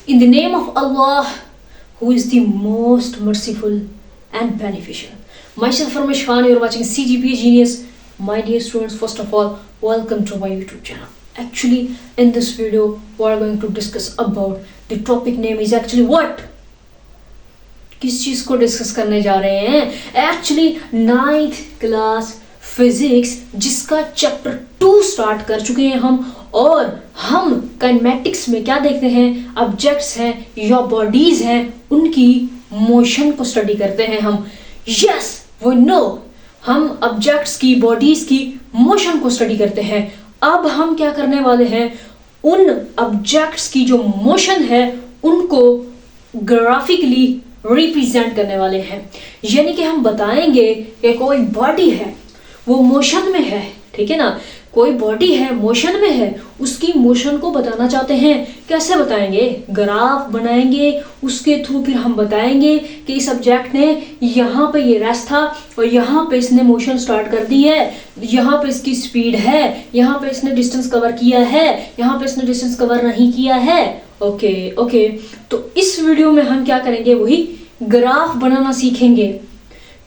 In the name of Allah, who is the most merciful and beneficial. Myself Ramesh Khan, you are watching CGPA Genius. My dear students, first of all, welcome to my YouTube channel. Actually, in this video, we are going to discuss about the topic name is actually what? किस चीज को discuss करने जा रहे हैं? Actually 9th class physics जिसका chapter 2 start कर चुके हैं हम, और हम काइनेमेटिक्स में क्या देखते हैं? ऑब्जेक्ट्स हैं या बॉडीज हैं, उनकी मोशन को स्टडी करते हैं हम. यस वो नो, हम ऑब्जेक्ट्स की बॉडीज की मोशन को स्टडी करते हैं. अब हम क्या करने वाले हैं? उन ऑब्जेक्ट्स की जो मोशन है उनको ग्राफिकली रिप्रेजेंट करने वाले हैं. यानी कि हम बताएंगे कि कोई बॉडी है वो मोशन में है, ठीक है ना, कोई बॉडी है मोशन में है, उसकी मोशन को बताना चाहते हैं. कैसे बताएंगे? ग्राफ बनाएंगे, उसके थ्रू फिर हम बताएंगे कि इस ऑब्जेक्ट ने यहाँ पे ये रेस्ट था और यहाँ पे इसने मोशन स्टार्ट कर दी है, यहाँ पे इसकी स्पीड है, यहाँ पे इसने डिस्टेंस कवर किया है, यहाँ पे इसने डिस्टेंस कवर नहीं किया है. ओके. तो इस वीडियो में हम क्या करेंगे? वही ग्राफ बनाना सीखेंगे.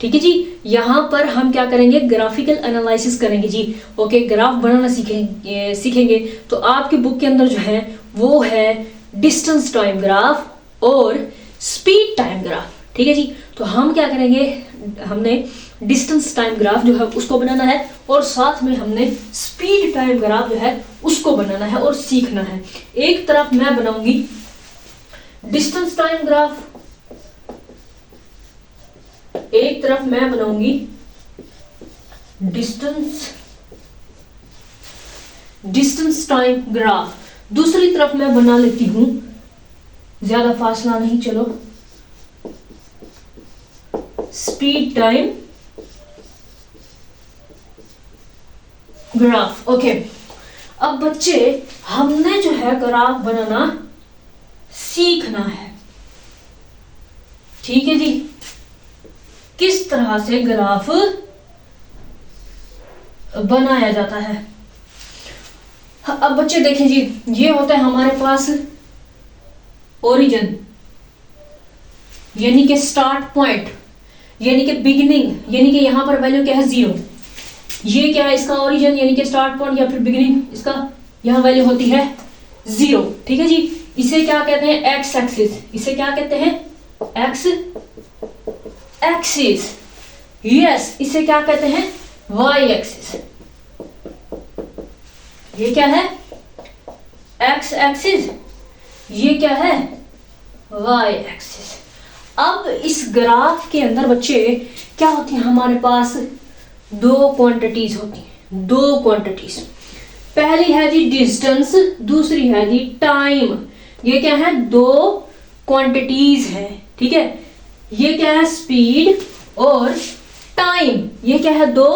ठीक है जी. यहाँ पर हम क्या करेंगे? ग्राफिकल एनालिसिस करेंगे जी. ओके, ग्राफ बनाना सीखेंगे. तो आपकी बुक के अंदर जो है वो है डिस्टेंस टाइम ग्राफ और स्पीड टाइम ग्राफ. ठीक है जी. तो हम क्या करेंगे? हमने डिस्टेंस टाइम ग्राफ जो है उसको बनाना है और साथ में हमने स्पीड टाइम ग्राफ जो है उसको बनाना है और सीखना है. एक तरफ मैं बनाऊंगी डिस्टेंस टाइम ग्राफ, एक तरफ मैं बनाऊंगी डिस्टेंस टाइम ग्राफ, दूसरी तरफ मैं बना लेती हूं, ज्यादा फासला नहीं, चलो, स्पीड टाइम ग्राफ. ओके. अब बच्चे हमने जो है ग्राफ बनाना सीखना है. ठीक है जी. किस तरह से ग्राफ बनाया जाता है? अब बच्चे देखें जी, ये होता है हमारे पास ओरिजिन, यानी कि स्टार्ट पॉइंट, यानी कि बिगिनिंग, यानी कि यहां पर वैल्यू क्या है? 0. ये क्या है? इसका ओरिजिन यानी कि स्टार्ट पॉइंट या फिर बिगिनिंग, इसका यहां वैल्यू होती है 0. ठीक है जी. इसे क्या कहते हैं? X axis. इसे क्या कहते हैं? X axis. यस. इसे क्या कहते हैं? Y axis. ये क्या है? X axis. ये क्या है? Y axis. अब इस ग्राफ के अंदर बच्चे क्या होती है? हमारे पास दो क्वांटिटीज होती हैं. दो क्वांटिटीज. पहली है जी डिस्टेंस, दूसरी है जी टाइम. ये क्या है? दो क्वांटिटीज है. ठीक है. ये क्या है? स्पीड और टाइम. ये क्या है? दो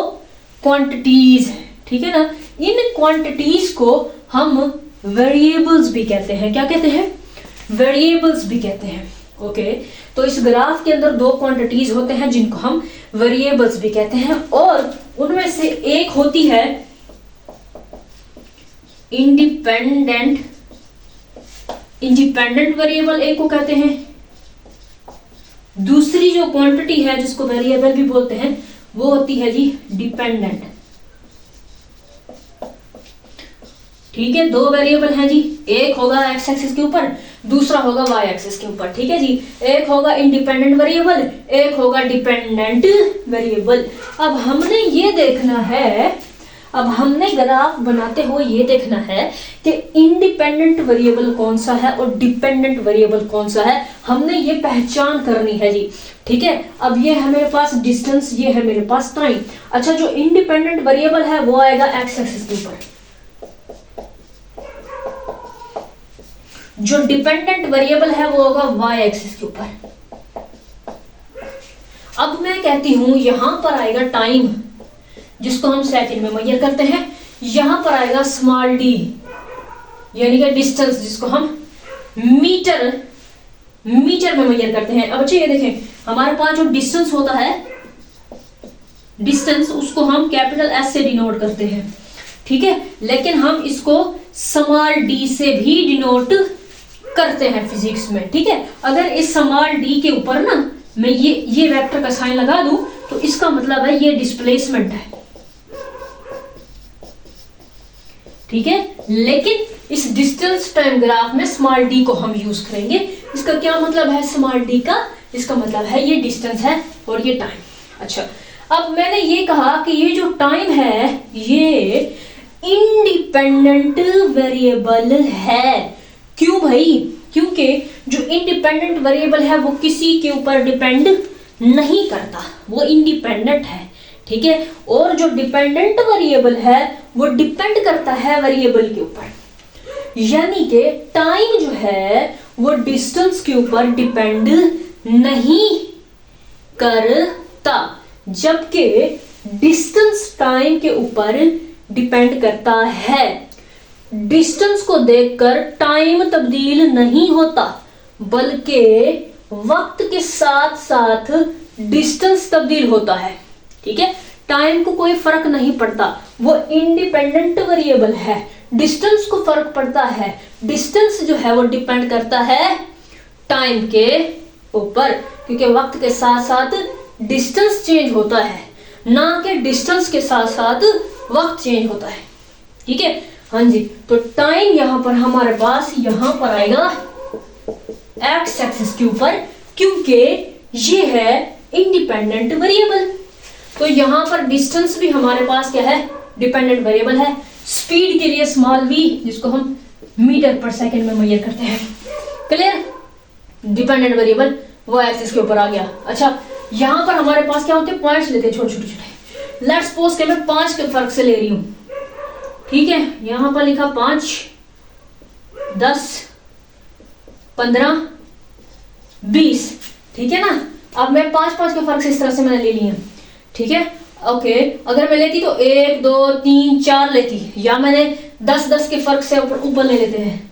क्वांटिटीज है. ठीक है ना. इन क्वांटिटीज को हम वेरिएबल्स भी कहते हैं. क्या कहते हैं? वेरिएबल्स भी कहते हैं. ओके. तो इस ग्राफ के अंदर दो क्वांटिटीज होते हैं जिनको हम वेरिएबल्स भी कहते हैं, और उनमें से एक होती है इंडिपेंडेंट वेरिएबल, एक को कहते हैं. दूसरी जो क्वांटिटी है जिसको वेरिएबल भी बोलते हैं वो होती है जी डिपेंडेंट. ठीक है. दो वेरिएबल हैं जी, एक होगा एक्स एक्सिस के ऊपर, दूसरा होगा वाई एक्सिस के ऊपर. ठीक है जी. एक होगा इंडिपेंडेंट वेरिएबल, एक होगा डिपेंडेंट वेरिएबल. अब हमने ये देखना है, अब हमने ग्राफ बनाते हुए ये देखना है कि इंडिपेंडेंट वेरिएबल कौन सा है और डिपेंडेंट वेरिएबल कौन सा है. हमने ये पहचान करनी है जी. ठीक है. अब ये है मेरे पास डिस्टेंस, ये है मेरे पास टाइम. अच्छा, जो इंडिपेंडेंट वेरिएबल है वो आएगा एक्स एक्सिस के ऊपर, जो डिपेंडेंट वेरिएबल है वो होगा वाई एक्सिस के ऊपर. अब मैं कहती हूं यहां पर आएगा टाइम, जिसको हम सेकंड में मेजर करते हैं. यहां पर आएगा स्मॉल डी, यानी कि डिस्टेंस, जिसको हम मीटर में मेजर करते हैं. अब बच्चे ये देखें, हमारे पास जो डिस्टेंस होता है, डिस्टेंस, उसको हम कैपिटल एस से डिनोट करते हैं. ठीक है. लेकिन हम इसको स्मॉल डी से भी डिनोट करते हैं फिजिक्स में, ठीक है। अगर इस स्मॉल डी के ऊपर ना मैं ये वेक्टर का साइन लगा दूं तो इसका मतलब है ये डिस्प्लेसमेंट है, ठीक है। लेकिन इस डिस्टेंस टाइम ग्राफ में स्मॉल डी को हम यूज करेंगे। इसका क्या मतलब है स्मॉल डी का? इसका मतलब है ये डिस्टेंस है और ये टाइम। अच्छा, अब मैंने ये कहा कि ये जो टाइम है ये इंडिपेंडेंट वेरिएबल है। क्यों भाई? क्योंकि जो इंडिपेंडेंट वेरिएबल है वो किसी के ऊपर डिपेंड नहीं करता, वो इंडिपेंडेंट है, ठीक है। और जो डिपेंडेंट वेरिएबल है वो डिपेंड करता है वेरिएबल के ऊपर, यानी कि टाइम जो है वो डिस्टेंस के ऊपर डिपेंड नहीं करता, जबकि डिस्टेंस टाइम के ऊपर डिपेंड करता है। डिस्टेंस को देखकर टाइम तब्दील नहीं होता, बल्कि वक्त के साथ साथ डिस्टेंस तब्दील होता है, ठीक है। टाइम को कोई फर्क नहीं पड़ता, वो इंडिपेंडेंट वेरिएबल है। डिस्टेंस को फर्क पड़ता है, डिस्टेंस जो है वो डिपेंड करता है टाइम के ऊपर, क्योंकि वक्त के साथ साथ डिस्टेंस चेंज होता है, ना कि डिस्टेंस के साथ साथ वक्त चेंज होता है, ठीक है। हाँ जी, तो टाइम यहां पर हमारे पास यहां पर आएगा एक्स एक्सिस के ऊपर, क्योंकि ये है इंडिपेंडेंट वेरिएबल। तो यहां पर डिस्टेंस भी हमारे पास क्या है? डिपेंडेंट वेरिएबल है। स्पीड के लिए स्मॉल v, जिसको हम मीटर पर सेकंड में मेजर करते हैं, क्लियर? डिपेंडेंट वेरिएबल वो एक्सिस के ऊपर आ गया। अच्छा, यहां पर हमारे पास क्या होते हैं? पॉइंट्स लेते हैं छोटे छोटे। लेट्स सपोज कि मैं 5 के फर्क से ले रही हूं, ठीक है। यहां पर लिखा 5, 10, 15, 20, ठीक है ना। अब मैं 5 के फर्क से इस तरह से मैंने ले लिया, ठीक है। ओके, अगर मैं लेती तो 1, 2, 3, 4 लेती, या मैंने 10 के फर्क से ऊपर ले लेते हैं,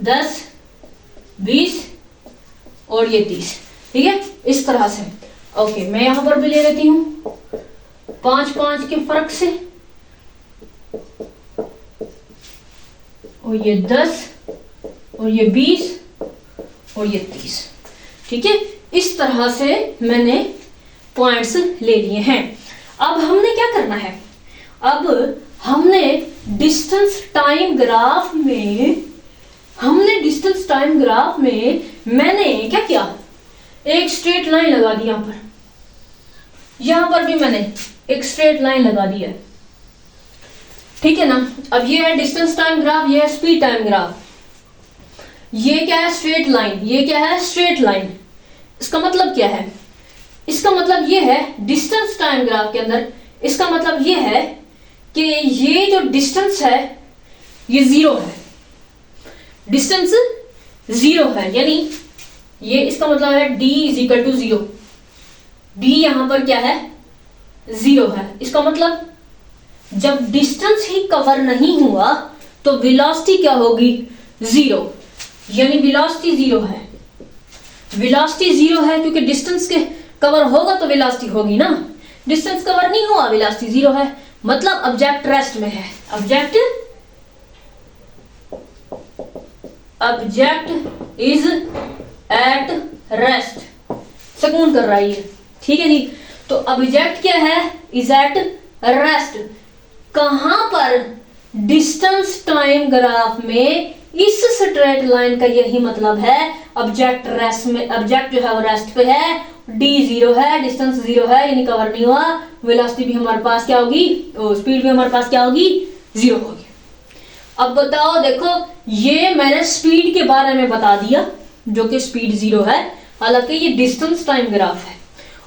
10, 20 और ये 30, ठीक है, इस तरह से। ओके, मैं यहां पर भी ले लेती हूं 5 के फर्क से, और ये 10 और ये 20 और ये 30, ठीक है। इस तरह से मैंने पॉइंट्स ले लिए हैं। अब हमने क्या करना है? अब हमने डिस्टेंस टाइम ग्राफ में मैंने क्या किया? एक स्ट्रेट लाइन लगा दी यहां पर भी मैंने एक स्ट्रेट लाइन लगा दी है, ठीक है ना। अब ये है डिस्टेंस टाइम ग्राफ, ये है स्पीड टाइम ग्राफ। ये क्या है? Straight line. ये क्या है? Straight line. इसका मतलब क्या है? इसका मतलब ये है डिस्टेंस टाइम ग्राफ के अंदर, इसका मतलब ये है कि ये जो डिस्टेंस है ये 0 है, डिस्टेंस 0 है, यानी ये इसका मतलब है d = 0। d यहां पर क्या है? 0 है। इसका मतलब जब डिस्टेंस ही कवर नहीं हुआ तो वेलोसिटी क्या होगी? 0, यानी वेलोसिटी 0 है। वेलोसिटी 0 है क्योंकि डिस्टेंस के कवर होगा तो वेलोसिटी होगी ना। डिस्टेंस कवर नहीं हुआ, वेलोसिटी 0 है, मतलब ऑब्जेक्ट रेस्ट में है। ऑब्जेक्ट इज एट रेस्ट, सुकून कर रहा है ये, ठीक है जी। तो ऑब्जेक्ट क्या है? Is at rest. कहां पर? डिस्टेंस टाइम ग्राफ में इस स्ट्रेट लाइन का यही मतलब है, ऑब्जेक्ट रेस्ट में, ऑब्जेक्ट जो है वो रेस्ट पे है, d 0 है, डिस्टेंस 0 है, यानी कवर नहीं हुआ, वेलोसिटी भी हमारे पास क्या होगी? स्पीड भी हमारे पास क्या होगी? 0 होगी। अब बताओ, देखो ये मैंने स्पीड के बारे में बता दिया जो कि स्पीड 0 है, हालांकि ये डिस्टेंस टाइम ग्राफ है।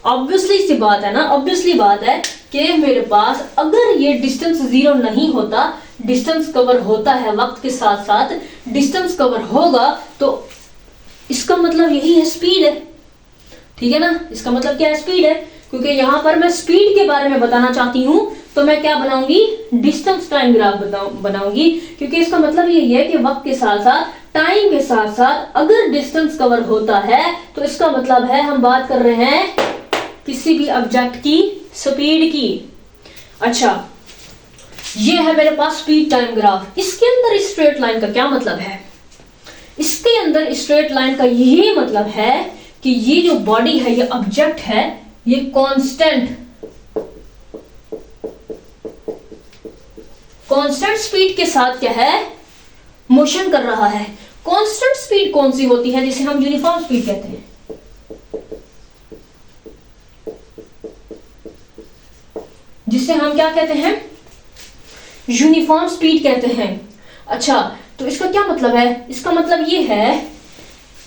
ऑब्वियसली सी बात है ना, ऑब्वियसली बात है कि मेरे पास अगर ये डिस्टेंस 0 नहीं होता, डिस्टेंस कवर होता है वक्त के साथ साथ, डिस्टेंस कवर होगा तो इसका मतलब यही है स्पीड है, ठीक है ना। इसका मतलब क्या है? स्पीड है, क्योंकि यहां पर मैं स्पीड के बारे में बताना चाहती हूं तो मैं क्या बनाऊंगी? डिस्टेंस टाइम ग्राफ बनाऊंगी, क्योंकि इसका मतलब यही है कि वक्त के साथ साथ, टाइम के साथ साथ अगर डिस्टेंस कवर होता है तो इसका मतलब है हम बात कर रहे हैं किसी भी ऑब्जेक्ट की स्पीड की। अच्छा, ये है मेरे पास स्पीड टाइम ग्राफ। इसके अंदर इस स्ट्रेट लाइन का क्या मतलब है? इसके अंदर स्ट्रेट लाइन का यही मतलब है कि ये जो बॉडी है, ये ऑब्जेक्ट है, ये कांस्टेंट स्पीड के साथ क्या है, मोशन कर रहा है। कांस्टेंट स्पीड कौन सी होती है, जिसे हम यूनिफॉर्म स्पीड कहते हैं। जिसे हम क्या कहते हैं, यूनिफॉर्म स्पीड कहते हैं। अच्छा, तो इसका क्या मतलब है, इसका मतलब ये है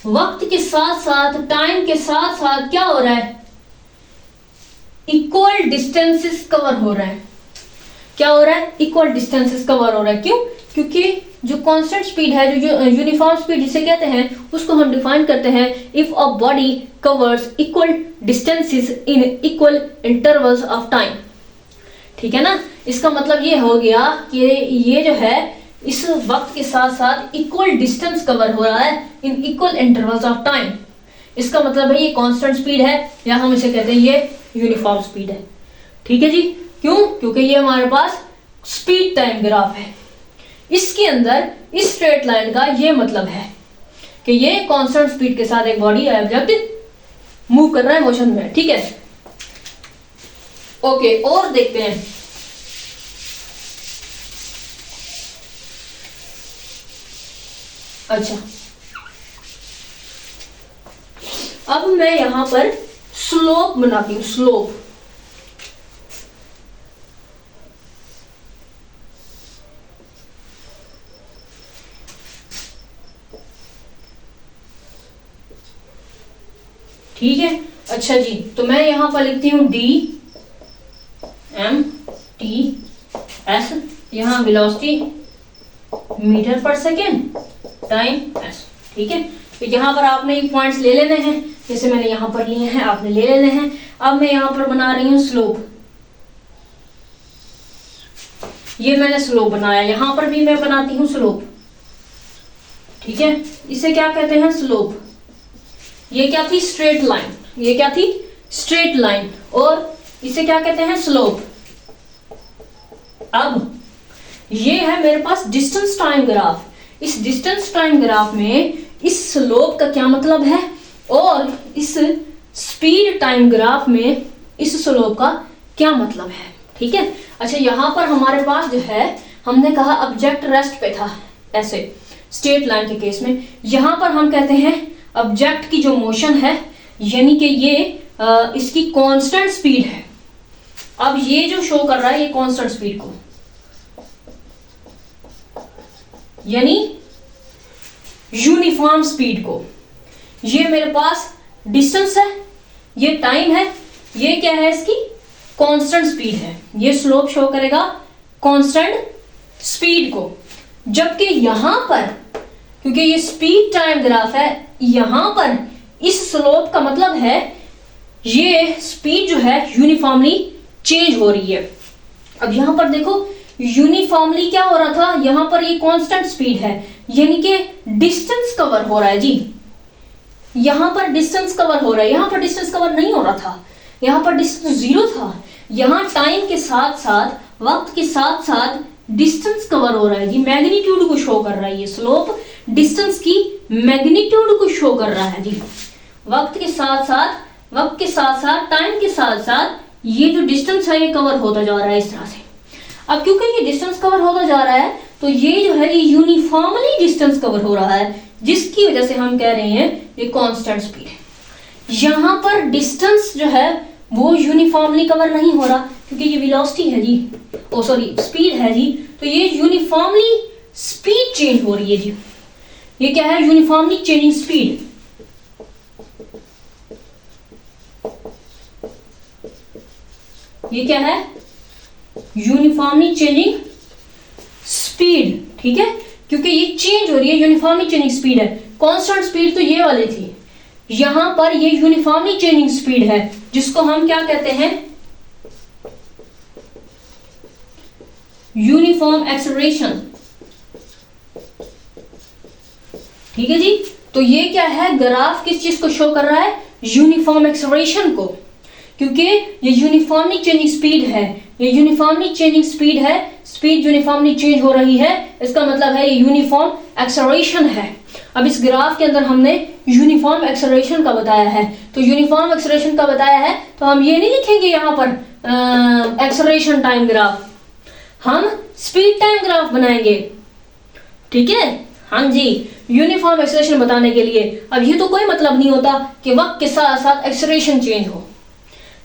वक्त के साथ साथ, टाइम के साथ साथ क्या हो रहा है, इक्वल डिस्टेंसेस कवर हो रहा है। क्या हो रहा है, इक्वल डिस्टेंसेस कवर हो रहा है। क्यों, क्योंकि जो कांस्टेंट स्पीड है, जो यूनिफॉर्म स्पीड जिसे कहते हैं, उसको हम डिफाइन करते हैं if a body covers equal distances in equal intervals of time. ठीक है ना, इसका मतलब ये हो गया कि ये जो है इस वक्त के साथ साथ इक्वल डिस्टेंस कवर हो रहा है in equal intervals of time. इसका मतलब है ये कांस्टेंट स्पीड है, या हम इसे कहते हैं ये यूनिफॉर्म स्पीड है। ठीक है जी, क्यों, क्योंकि ये हमारे पास स्पीड टाइम ग्राफ है। इसके अंदर इस स्ट्रेट लाइन का ये मतलब है कि ये कांस्टेंट स्पीड के साथ एक बॉडी या ऑब्जेक्ट मूव कर रहा है, मोशन में। ठीक है, ओके, और देखते हैं। अच्छा, अब मैं यहां पर स्लोप बनाती हूं, स्लोप। ठीक है, अच्छा जी, तो मैं यहां पर लिखती हूं डी एम टी एस, यहां वेलोसिटी मीटर पर सेकेंड, टाइम एस। ठीक है, तो यहां पर आपने ये पॉइंट्स ले लेने हैं, जैसे मैंने यहां पर लिए हैं आपने ले लेने हैं। अब मैं यहां पर बना रही हूं स्लोप। ये मैंने स्लोप बनाया, यहां पर भी मैं बनाती हूं स्लोप। ठीक है, इसे क्या कहते हैं, स्लोप। ये क्या थी, स्ट्रेट लाइन। ये क्या थी, स्ट्रेट लाइन, और इसे क्या कहते हैं, स्लोप। अब ये है मेरे पास डिस्टेंस टाइम ग्राफ। इस डिस्टेंस टाइम ग्राफ में इस स्लोप का क्या मतलब है, और इस स्पीड टाइम ग्राफ में इस स्लोप का क्या मतलब है। ठीक है, अच्छा, यहां पर हमारे पास जो है, हमने कहा ऑब्जेक्ट रेस्ट पे था, ऐसे स्ट्रेट लाइन के केस में। यहां पर हम कहते हैं ऑब्जेक्ट की जो मोशन है, यानी कि ये इसकी कांस्टेंट स्पीड है। अब ये जो शो कर रहा है ये कांस्टेंट स्पीड को, यानी यूनिफॉर्म स्पीड को। ये मेरे पास डिस्टेंस है, ये टाइम है, ये क्या है, इसकी कांस्टेंट स्पीड है। ये स्लोप शो करेगा कांस्टेंट स्पीड को। जबकि यहां पर, क्योंकि ये स्पीड टाइम ग्राफ है, यहां पर इस स्लोप का मतलब है ये स्पीड जो है यूनिफॉर्मली चेंज हो रही है। अब यहां पर देखो, यूनिफॉर्मली क्या हो रहा था, यहां पर ये कांस्टेंट स्पीड है, यानी कि डिस्टेंस कवर हो रहा है जी। यहां पर डिस्टेंस कवर हो रहा है, यहां पर डिस्टेंस कवर नहीं हो रहा था, यहां पर डिस्टेंस 0 था। यहां टाइम के साथ साथ, वक्त के साथ साथ डिस्टेंस कवर हो रहा है जी, मैग्नीट्यूड को शो कर रहा है। ये स्लोप डिस्टेंस की मैग्नीट्यूड को शो कर रहा है जी। वक्त के साथ साथ, टाइम के साथ साथ ये जो डिस्टेंस है ये कवर होता जा रहा है इस तरह से। अब क्योंकि ये डिस्टेंस कवर होता जा रहा है, तो ये जो है ये यूनिफॉर्मली डिस्टेंस कवर हो रहा है, जिसकी वजह से हम कह रहे हैं ये कांस्टेंट स्पीड है। यहां पर डिस्टेंस जो है वो यूनिफॉर्मली कवर नहीं हो रहा, क्योंकि ये वेलोसिटी है जी, ओ सॉरी स्पीड है जी, तो ये यूनिफॉर्मली स्पीड चेंज हो रही है जी। ये क्या है, यूनिफॉर्मली चेंजिंग स्पीड। ये क्या है, यूनिफॉर्मली चेंजिंग स्पीड। ठीक है, क्योंकि ये चेंज हो रही है, यूनिफॉर्मली चेंजिंग स्पीड है। कांस्टेंट स्पीड तो ये वाली थी, यहां पर ये यूनिफॉर्मली चेंजिंग स्पीड है, जिसको हम क्या कहते हैं, यूनिफॉर्म एक्सेलरेशन। ठीक है जी, तो ये क्या है, ग्राफ किस चीज को शो कर रहा है, यूनिफॉर्म एक्सेलरेशन को, क्योंकि ये यूनिफॉर्मली चेंजिंग स्पीड है। ये यूनिफॉर्मली चेंजिंग स्पीड है, स्पीड यूनिफॉर्मली चेंज हो रही है, इसका मतलब है ये यूनिफॉर्म एक्सेलरेशन है। अब इस ग्राफ के अंदर हमने यूनिफॉर्म एक्सेलरेशन का बताया है, तो यूनिफॉर्म एक्सेलरेशन का बताया है तो हम ये नहीं लिखेंगे यहाँ पर एक्सेलरेशन टाइम ग्राफ, हम स्पीड टाइम ग्राफ बनाएंगे। ठीक है, हाँ जी, यूनिफॉर्म एक्सेलरेशन बताने के लिए। अब ये तो कोई मतलब नहीं होता कि वक्त के साथ साथ एक्सेलरेशन चेंज हो,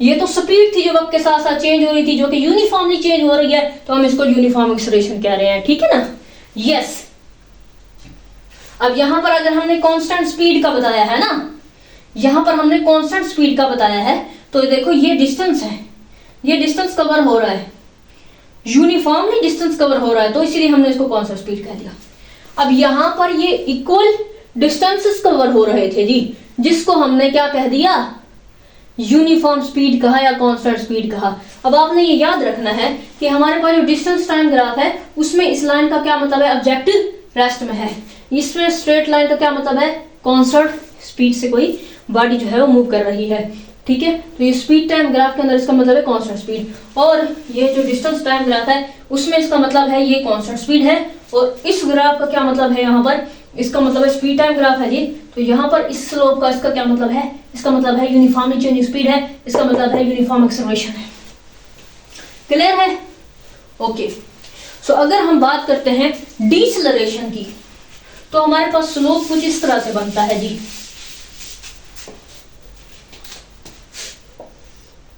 ये तो स्पीड थी जो वक्त के साथ साथ चेंज हो रही थी, जो कि यूनिफॉर्मली चेंज हो रही है, तो हम इसको यूनिफॉर्म एक्सेलरेशन कह रहे हैं। ठीक है ना, यस। अब यहां पर अगर हमने कांस्टेंट स्पीड का बताया है ना, यहां पर हमने कांस्टेंट स्पीड का बताया है, तो देखो ये डिस्टेंस है, ये डिस्टेंस कवर हो रहा है, यूनिफॉर्मली डिस्टेंस कवर हो रहा है, तो इसीलिए हमने इसको कांस्टेंट स्पीड कह दिया। अब यहां पर ये इक्वल डिस्टेंसेस कवर हो रहे थे जी, जिसको हमने क्या कह दिया, यूनिफॉर्म स्पीड कहा या कांस्टेंट स्पीड कहा। अब आपने ये याद रखना है कि हमारे पास जो डिस्टेंस टाइम ग्राफ है उसमें इस लाइन का क्या मतलब है, ऑब्जेक्टिव रेस्ट में है, इसमें स्ट्रेट लाइन का क्या मतलब है, कांस्टेंट स्पीड से कोई बॉडी जो है वो मूव कर रही है। ठीक है, तो ये स्पीड टाइम ग्राफ के अंदर इसका मतलब है कांस्टेंट स्पीड, और ये जो डिस्टेंस टाइम ग्राफ है उसमें इसका मतलब है ये कांस्टेंट स्पीड है, और इस ग्राफ का क्या मतलब है, यहाँ पर इसका मतलब है स्पीड टाइम ग्राफ है जी, तो यहाँ पर इस स्लोप का इसका क्या मतलब है, इसका मतलब है यूनिफॉर्मली चेंजिंग स्पीड है, इसका मतलब है यूनिफॉर्म एक्सेलरेशन है। क्लियर है? ओके। सो अगर हम बात करते हैं डिसेलरेशन की, तो हमारे पास स्लोप कुछ इस तरह से बनता है जी।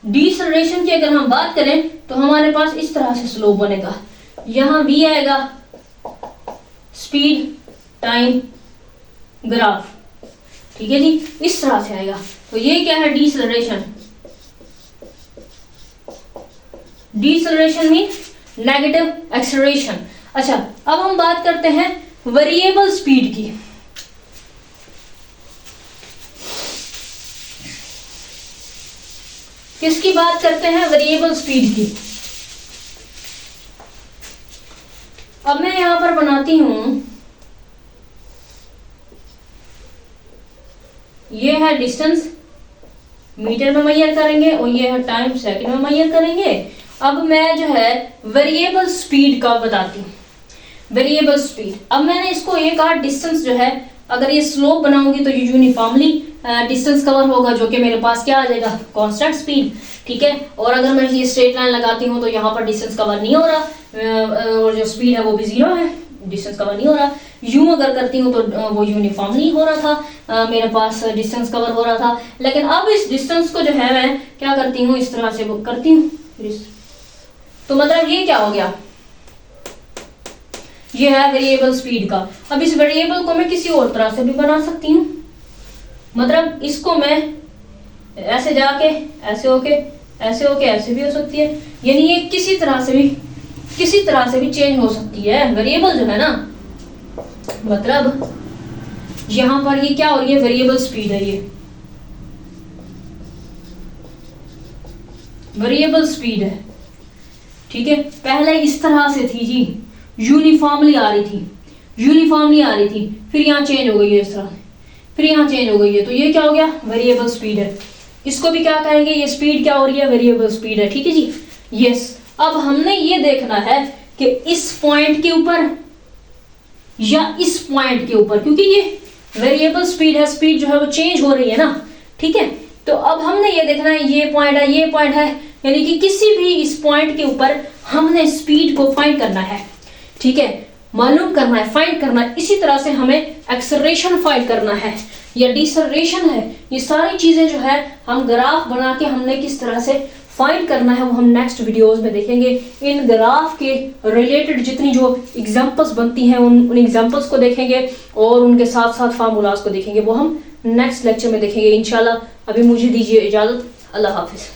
डिसेलरेशन की अगर हम बात करें तो हमारे पास इस तरह से स्लोप बनेगा, यहां v आएगा स्पीड टाइम ग्राफ। ठीक है जी, इस तरह से आएगा, तो ये क्या है, deceleration. Deceleration mean negative acceleration. अच्छा, अब हम बात करते हैं वेरिएबल स्पीड की। किसकी बात करते हैं, वेरिएबल स्पीड की। अब मैं यहां पर बनाती हूं, ये है डिस्टेंस मीटर में मेजर करेंगे और ये है टाइम सेकंड में मेजर करेंगे। अब मैं जो है वेरिएबल स्पीड का बताती हूँ, वेरिएबल स्पीड। अब मैंने इसको ये कहा डिस्टेंस जो है, अगर ये स्लोप बनाऊंगी तो ये यूनिफॉर्मली डिस्टेंस कवर होगा, जो कि मेरे पास क्या आ जाएगा, कांस्टेंट स्पीड। ठीक है, और अगर मैं ये स्ट्रेट लाइन लगाती हूँ तो यहाँ पर डिस्टेंस कवर नहीं हो रहा, और जो स्पीड है वो भी जीरो है, डिस्टेंस कवर नहीं हो रहा। यूं अगर करती हूँ तो वो यूनिफॉर्मली हो रहा था, मेरे पास डिस्टेंस कवर हो रहा था। लेकिन अब इस डिस्टेंस को जो है मैं क्या करती हूँ, इस तरह से करती हूँ, तो मतलब ये क्या हो गया, ये है वेरिएबल स्पीड का। अब इस वेरिएबल को मैं किसी और तरह से भी बना सकती हूँ, मतलब इसको मैं ऐसे जाके ऐसे होके ऐसे भी हो सकती है, यानी ये किसी तरह से भी चेंज हो सकती है वेरिएबल जो है ना। मतलब यहां पर ये क्या हो रही है, वेरिएबल स्पीड है, ये वेरिएबल स्पीड है। ठीक है, पहले इस तरह से थी जी, यूनिफॉर्मली आ रही थी, फिर यहाँ चेंज हो गई है इस तरह, फिर यहाँ चेंज हो गई है, तो ये क्या हो गया, वेरिएबल स्पीड है। इसको भी क्या कहेंगे, ये स्पीड क्या हो रही है, वेरिएबल स्पीड है। ठीक है जी, यस। अब हमने ये देखना है कि इस पॉइंट के ऊपर या इस पॉइंट के ऊपर, क्योंकि ये वेरिएबल स्पीड है, स्पीड जो है वो चेंज हो रही है ना। ठीक है, तो अब हमने ये देखना है, ये पॉइंट है, यानी कि किसी भी इस पॉइंट के ऊपर हमने स्पीड को फाइंड करना है। ठीक है, मालूम करना है, फाइंड करना है। इसी तरह से हमें एक्सेलरेशन फाइंड करना है या डिसेलरेशन है, ये सारी चीजें जो है हम ग्राफ बना के हमने किस तरह से फाइंड करना है वो हम नेक्स्ट वीडियोस में देखेंगे। इन ग्राफ के रिलेटेड जितनी जो एग्जांपल्स बनती हैं उन एग्जांपल्स को देखेंगे और उनके साथ साथ फार्मूलाज को देखेंगे, वो हम नेक्स्ट लेक्चर में देखेंगे इंशाल्लाह। अभी मुझे दीजिए इजाजत, अल्लाह हाफिज।